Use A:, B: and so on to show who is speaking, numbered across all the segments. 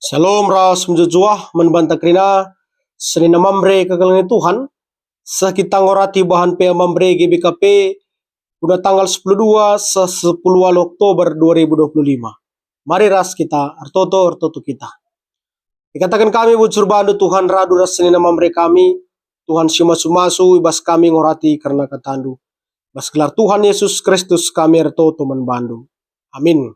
A: Shalom ras menjujuah menbanta krina senina mambre kagalangan Tuhan sakita ngorati bahan pe mambre GBKP udah tanggal 12 se 10 Oktober 2025. Mari ras kita artoto kita. Dikatakan kami bujur bandu Tuhan radu ras senina mambre kami Tuhan sumasu ibas kami ngorati karena katandu. Bas gelar Tuhan Yesus Kristus kami artoto menbandu. Amin.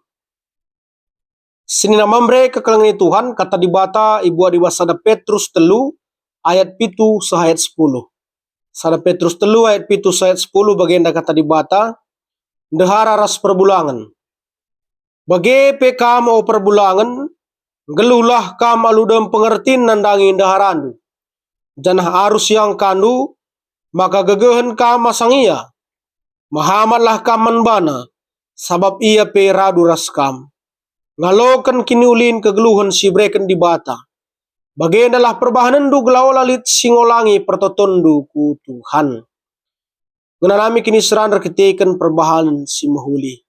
A: Senina mambre kekalangan Tuhan kata dibata ibu adiwa sada Petrus telu ayat pitu sahayat 10. Sada Petrus telu ayat pitu sahayat 10 bagenda kata dibata dehara ras perbulangan. Bage pe kam o perbulangan gelulah kam aludem pengertin nandangi deharandu. Janah arus yang kandu maka gegehen kam masangia. Mahamatlah kam manbana sabab ia pe radu ras kam. Ngalokan kiniulin kegeluhan si breken di bata. Bagendalah perbahanan du gelawalalit singolangi pertotondu ku Tuhan. Ngenanami kini serandar keteken perbahanan si mahuli.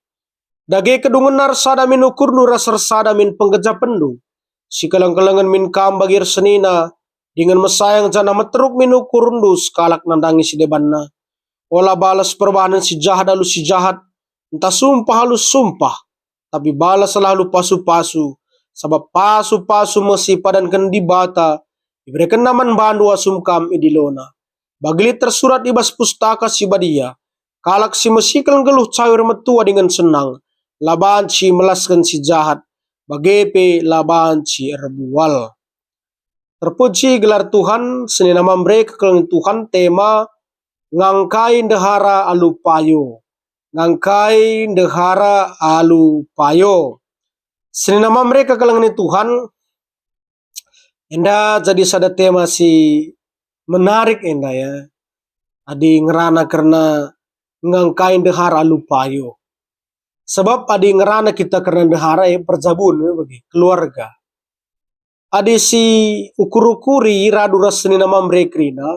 A: Dage kedungenar sada min ukur nu rasar sada min penggejapan du. Si kalang-kalangan min kam bagir senina. Dengan mesayang jana meteruk min ukur du sekalak nandangi si debanna. Wala balas perbahanan si jahat alu si jahat. Entah sumpah halus sumpah. Tapi balas selalu pasu-pasu. Sabab pasu-pasu mesi padan kendi bata. Diberikan naman bandu asum kam idilona. Bagli tersurat ibas pustaka si badia. Kalak si mesikal geluh cawir metua dengan senang. Laban si melaskan si jahat. Bagepe laban si erbual. Terpuji gelar Tuhan. Senina mambre kekelang Tuhan tema. Ngangkai dehara alupayo. Ngangkai dehara alu payo. Senina mereka kalangan Tuhan. Enda jadi sada tema si menarik enda ya. Adi ngerana karena ngangkai dehara alu payo. Sebab adi ngerana kita karena dehara ya perjabun ya, bagi keluarga. Adi si ukur-ukuri radu ras senina mereka krina.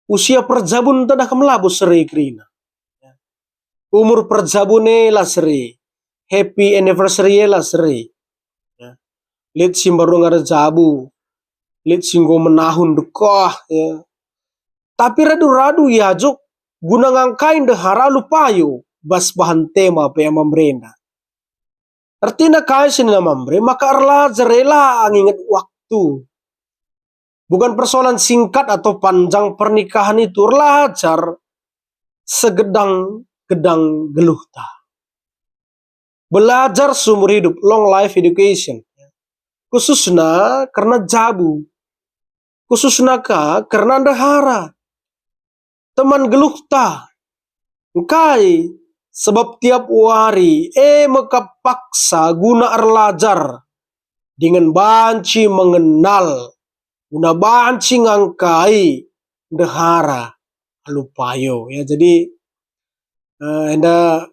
A: Usia perjabun tadah kemelabu seri krina. Umur perjabune lah seri. Happy anniversary lah seri. Ya. Lihat simbaru ngada jabu. Lihat singgo menahun dekah. Ya. Tapi radu-radu ya juk. Guna ngangkain dehara lupayo. Bas bahan tema apa yang memberenda. Artinya kaya sini mambre. Maka arlah jerela nginget waktu. Bukan persoalan singkat atau panjang pernikahan itu. Arlah ajar segedang gedang geluh ta. Belajar seumur hidup, long life education. Khususnya karena jabu. Khususnya karena dahara. Teman geluh ta. Engkai sebab tiap hari maka paksa guna arlajar. Dengan banci mengenal. Guna banci ngangkai dahara alupayo. Ya, jadi enda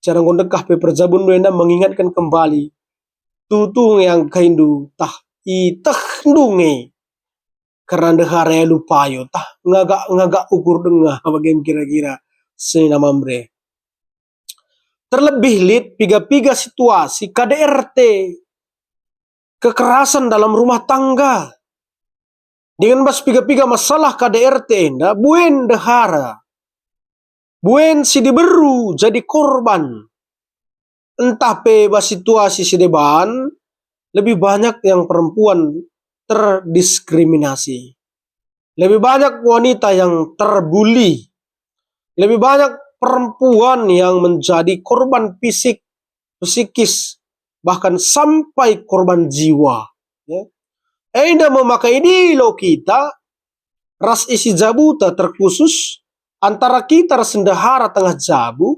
A: cara ngondekah pe perjabun enda mengingatkan kembali tutung yang kaindu tah ndunge karena dehare lupayo tah ngagak ukur dengah bagaimana kira-kira senina mambre. Terlebih lid piga-piga situasi KDRT kekerasan dalam rumah tangga dengan bas piga-piga masalah KDRT enda buen dehara. Buen si diberu jadi korban. Entah bebas situasi si deban, lebih banyak yang perempuan terdiskriminasi. Lebih banyak wanita yang terbuli. Lebih banyak perempuan yang menjadi korban fisik, psikis, bahkan sampai korban jiwa. Ya. Enda memakai dilo kita, ras isi jabuta terkhusus, antara kita sendahara tengah jabu,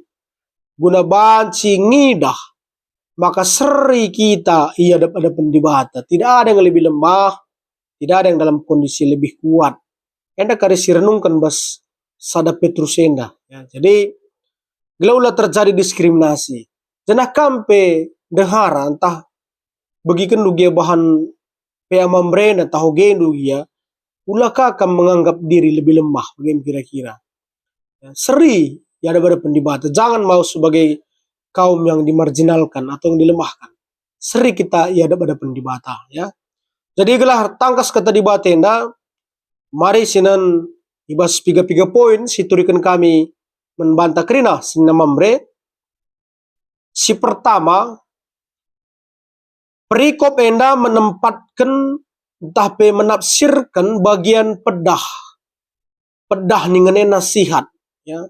A: guna banci ngidah, maka seri kita ia ada pendibata. Tidak ada yang lebih lemah, tidak ada yang dalam kondisi lebih kuat. Enda karisi renungkan bas sada Petrus enda. Ya, jadi gelaulah terjadi diskriminasi. Janah kampe dehara entah bagikan lugia bahan peamambrena tahu gendu ya. Ulaka akan menganggap diri lebih lemah. Bagaimana kira-kira? Seri ya ada pada pendibata. Jangan mau sebagai kaum yang dimarginalkan atau yang dilemahkan. seri kita ia ada pendibata ya. Jadi gelah tangkas kata dibatenda, mari sinan ibas piga poin siturikan kami membantah kerina sina mamre. Si pertama, perikop enda menempatkan tapi menafsirkan bagian pedah ningene nasihat ya.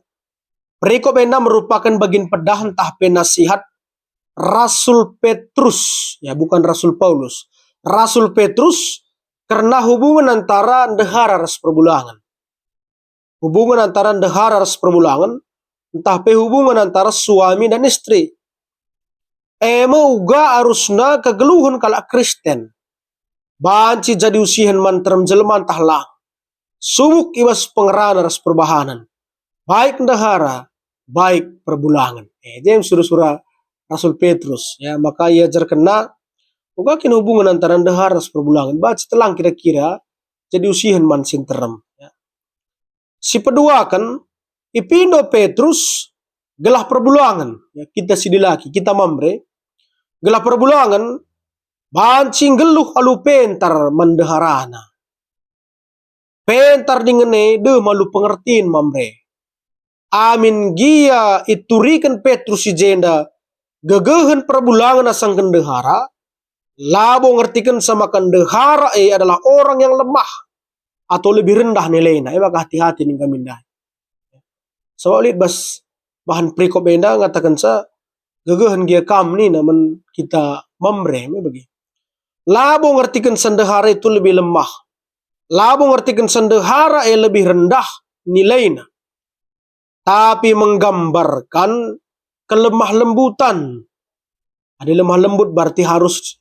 A: Perikop enda merupakan bagian pedah entah pe nasihat Rasul Petrus ya, bukan Rasul Paulus. Rasul Petrus karena hubungan antara ndehara ras perbulangan. Hubungan antara ndehara ras perbulangan entah pe hubungan antara suami dan istri. Uga arusna kegeluhun kalak Kristen. Banci jadi usihan mantrem jelman tahlah. Subuk ibas pengerana ras perbahanan. Baik ndahara, baik perbulangan. Jadi surah-surah Rasul Petrus. Ya, maka ia terkena uga kin hubungan antara ndahara ras perbulangan. Baca telang kira-kira jadi usihan man sinterem. Ya. Si kedua kan, ipindo Petrus gelah perbulangan. Ya, kita sidilaki, kita mamre. Gelah perbulangan, bancing geluh alu pentar mendeharana. Pentar dingene de malu pengertiin mamre. Amin gia iturikan Petrus si jenda gegehen perbulangan asang kendehara. Labo ngertikan sama kendehara adalah orang yang lemah atau lebih rendah nilainya. Maka hati-hati nih kami dah. Soalnya bas bahan prikop enda ngatakan sa gagahan dia kam ni naman kita mamre bagi. Labo ngertikan sendehara itu lebih lemah. Labo ngertikan sendehara lebih rendah nilainya. Tapi menggambarkan kelemah lembutan. Ada lemah lembut berarti harus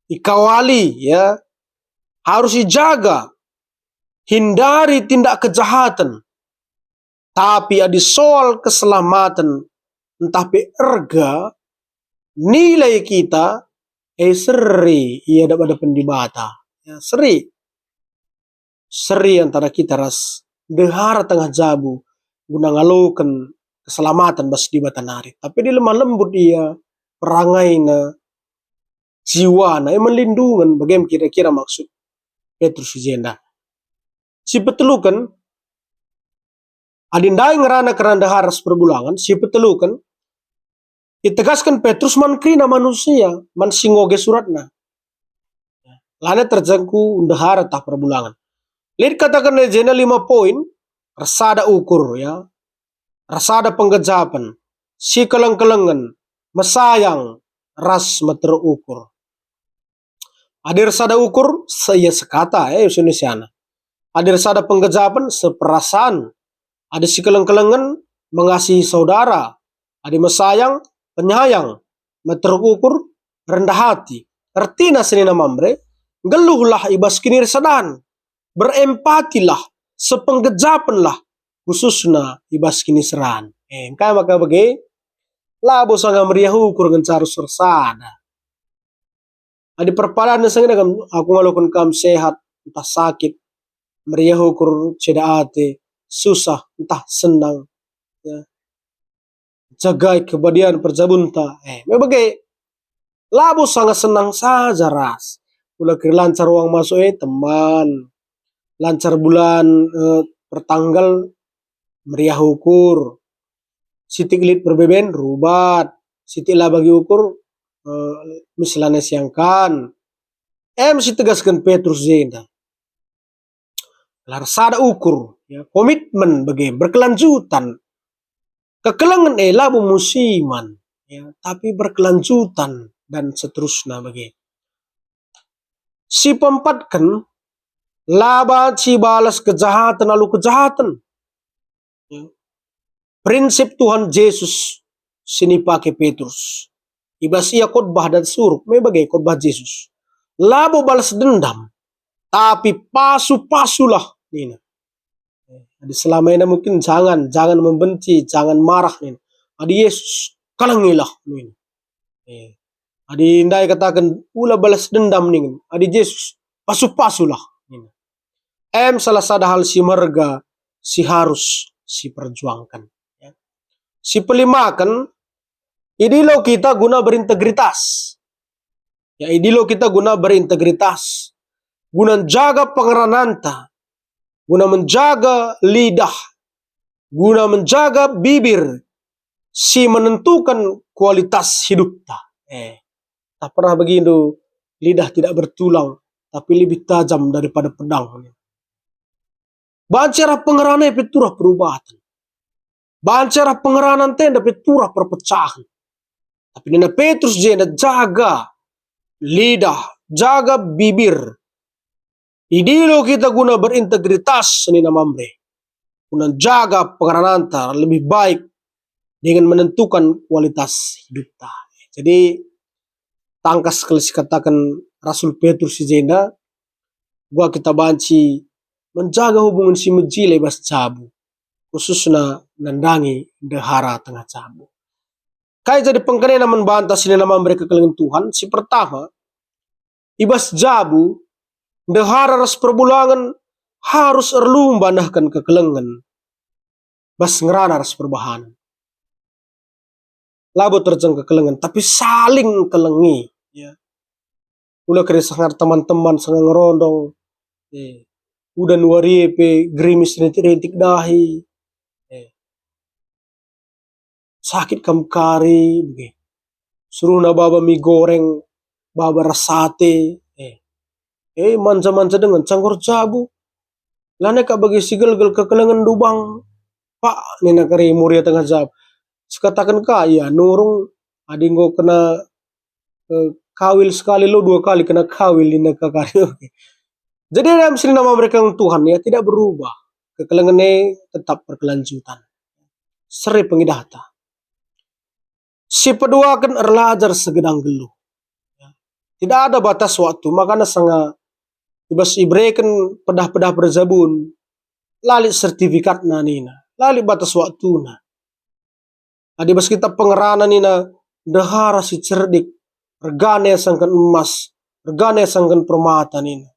A: dikawali ya. Harus dijaga. Hindari tindak kejahatan. Tapi ada soal keselamatan. Entah pe erga nilai kita seri ia ada pendibata ya, seri antara kita ras dehara tengah jabu guna ngalokan keselamatan bas di batanari tapi di lemah lembut ia perangai na jiwa na melindungan bagaimana kira-kira maksud Petrus jenda si petelukan adindai ngerana kerana haras perbulangan si petelukan ditegaskan Petrus man krina manusia, man singoge suratna. Lana terjangku undahara tah perbulangan. Lihat katakan jena 5 poin, rasada ukur ya. Rasada penggejapan, si keleng-kelengan, mesayang, ras terukur. Ada rasada ukur, saya sekata Indonesiana. Ada rasada penggejapan, seperasaan. Ada si keleng-kelengan, mengasihi saudara. Ada mesayang, penyayang, terukur, rendah hati. Artinya senina mamre, geluhlah ibas kinir sadan. Berempatilah, sepenggejapanlah, khususna ibas kini seran. Kaya maka bagi, labo sanga meriahu ukur gencarus sersada. Adi perpalaan sanga aku ngalakukan kam sehat, entah sakit, meriahu ukur ceda ate, susah, entah senang. Ya. Jagai kebadian perjabunta. Bagai labo sangat senang saja ras. Ulah kira lancar uang masuk teman. Lancar bulan pertanggal meriah ukur. Sitik lit berbeben rubat. Sitik lah bagi ukur misalnya siangkan. Mesti tegaskan Petrus jenda. Larsada ukur. Ya, komitmen bagi berkelanjutan. Kekelangan labu musiman, ya, tapi berkelanjutan dan seterusnya bagi. Si pempatkan laba si balas kejahatan lalu kejahatan. Ya. Prinsip Tuhan Yesus sini pakai Petrus. Ibas ia khotbah dan suruh, bagai khotbah Yesus. Labo balas dendam, tapi pasu-pasulah ini. Jadi selama ini mungkin jangan membenci, jangan marah nih. Adi Yesus kalangilah nih. Adi indai katakan ulah balas dendam nih. Adi Yesus pasu-pasulah nih. Salah satu hal si marga si harus si perjuangkan. Si pelimakan idilau kita guna berintegritas. Ya idilo kita guna berintegritas, guna jaga pengerananta, guna menjaga lidah, guna menjaga bibir, si menentukan kualitas hidup ta. Tak pernah begitu, lidah tidak bertulang, tapi lebih tajam daripada pedang. Bancara pengerana peturah perubahan. Bancara pengeranan tenda peturah perpecahan. Tapi Nina Petrus jenda jaga lidah, jaga bibir. Idilo kita guna berintegritas Nina Mamre. Guna jaga pengerananta lebih baik dengan menentukan kualitas hidup ta. Jadi tangkas kalau katakan Rasul Petrus si jenda, gua kita banci menjaga hubungan si mejile bas cabu, khususnya nandangi dehara tengah cabu. Kaya jadi pengkanena membantah sini nama mereka kelengan Tuhan. Si pertama, ibas jabu, dehara ras perbulangan harus erlumba nahkan kekelengan. Bas ngerana ras perbahanan. Labo terjang kekelengan, tapi saling kelengi. Ya. Ulah kere sangar teman-teman sangar ngerondong. Udah nuariepe gerimis rintik dahi. Sakit kamkari, suruh na baba mie goreng, baba rasate, manja-manja dengan cangkor jabu. Lane ka bagi sigel-gel kekelengan dubang, pak nina kari muria tengah jab. Sekatakan kaya nurung adinggo kena kawil sekali lo 2 kali kena kawil nina kakari. Jadi dalam sini nama mereka Tuhan ya tidak berubah. Kekelengannya tetap berkelanjutan. Seri pengidata. Si pedua akan erlajar segedang geluh. Tidak ada batas waktu, makanya sangat ibas ibrekan pedah-pedah berzabun, lali sertifikat nina, lali batas waktu na. Adi bas kita pengerana nina, dehara si cerdik, regane sangkan emas, regane sangkan permata nina.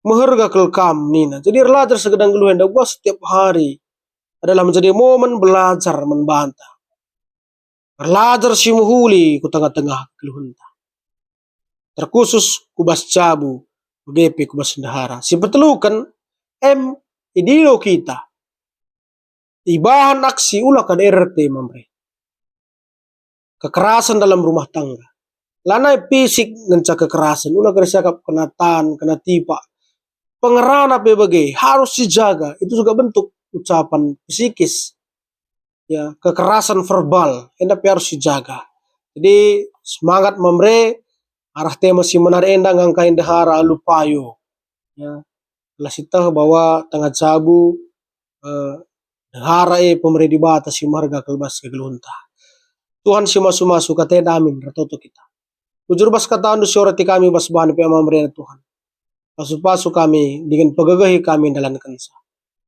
A: Meherga kelkam nina. Jadi erlajar segedang geluh yang gua setiap hari adalah menjadi momen belajar membantah. Belajar si muhuli ku tengah-tengah keluhunta. Terkhusus kubas cabu, begepe kubas dahara. Si petelukan idilo kita. Ibahan aksi ulah kan RT mamre. Kekerasan dalam rumah tangga. Lanai fisik ngenca kekerasan. Ulah keresakap kena tan, kena tipa. Pengerana PBG harus dijaga. Itu juga bentuk ucapan psikis. Ya, kekerasan verbal hendak harus dijaga. Jadi semangat mamre arah tema si menar endang angkain dehara lupayo. Ya, kelas kita bahwa tengah cabu dehara pemere di bata si marga kelbas kegelunta. Tuhan si masu-masu kata amin ratoto kita. Ujur bas kata andu siorati kami bas bahan pe mamre Tuhan. Pasu-pasu kami dengan pegagahi kami dalam kansa.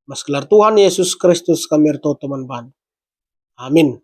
A: Mas kelar Tuhan Yesus Kristus kami ratoto man bahan. Amin.